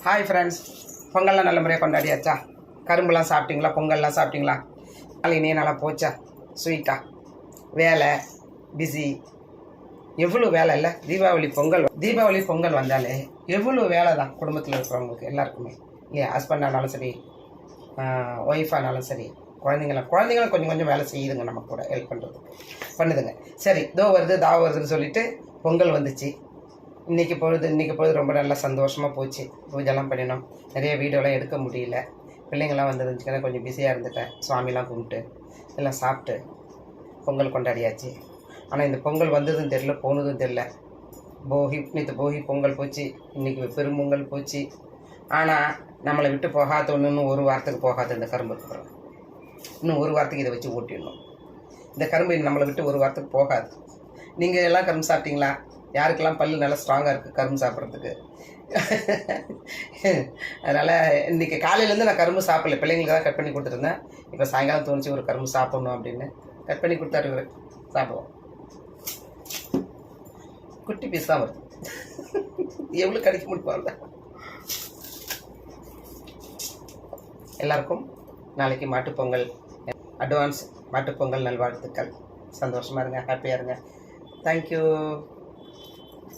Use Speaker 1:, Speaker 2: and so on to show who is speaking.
Speaker 1: Hi friends, பொங்கல்லாம் நல்ல முறையாக கொண்டாடியாச்சா? கரும்புலாம் சாப்பிட்டீங்களா? பொங்கல்லாம் சாப்பிட்டீங்களா? நாள் இனியே நல்லா போச்சா? ஸ்வீட்டா? வேலை பிஸி, எவ்வளோ வேலை இல்லை? தீபாவளி பொங்கல் வந்தாலே எவ்வளோ வேலை தான் குடும்பத்தில் இருக்கிறவங்களுக்கு எல்லாருக்குமே இல்லையா? ஹஸ்பண்டானாலும் சரி, ஒய்ஃபானாலும் சரி, குழந்தைங்களும் கொஞ்சம் கொஞ்சம் வேலை செய்யுதுங்க, நம்ம கூட ஹெல்ப் பண்ணுதுங்க. சரி, வருதுன்னு சொல்லிட்டு பொங்கல் வந்துச்சு. இன்றைக்கி பொழுது ரொம்ப நல்லா சந்தோஷமாக போச்சு. பூஜைலாம் பண்ணினோம். நிறைய வீடியோலாம் எடுக்க முடியல, பிள்ளைங்கள்லாம் வந்துருந்துச்சுன்னா கொஞ்சம் பிஸியாக இருந்துட்டேன். சுவாமிலாம் கும்பிட்டு எல்லாம் சாப்பிட்டு பொங்கல் கொண்டாடியாச்சு. ஆனால் இந்த பொங்கல் வந்ததும் தெரில, போனதும் தெரில. நேற்று போகி பொங்கல் போச்சு, இன்றைக்கி பெரும்பொங்கல் போச்சு. ஆனால் நம்மளை விட்டு போகாத இன்னும் ஒரு வாரத்துக்கு போகாது இந்த கரும்பு இருக்கிறோம். இன்னும் ஒரு வாரத்துக்கு இதை வச்சு ஓட்டிடணும். இந்த கரும்பு நம்மளை விட்டு ஒரு வாரத்துக்கு போகாது. நீங்கள் எல்லாம் கரும்பு சாப்பிட்டீங்களா? யாருக்கெல்லாம் பல்லு நல்லா ஸ்ட்ராங்காக இருக்குது கரும்பு சாப்பிட்றதுக்கு? அதனால் இன்றைக்கி காலையிலேருந்து நான் கரும்பு சாப்பிடல, பிள்ளைங்களுக்கு தான் கட் பண்ணி கொடுத்துருந்தேன். இப்போ சாயங்காலம் தோணுச்சு ஒரு கரும்பு சாப்பிட்ணும் அப்படின்னு கட் பண்ணி கொடுத்தாரு. சாப்பிடுவோம். குட்டி பீஸ் தான் வருது, எவ்வளோ கடிக்க முடிப்பாங்க. எல்லாருக்கும் நாளைக்கு மாட்டுப்பொங்கல், அட்வான்ஸ் மாட்டுப்பொங்கல் நல்வாழ்த்துக்கள். சந்தோஷமாக இருங்க, ஹாப்பியாக இருங்க. தேங்க்யூ.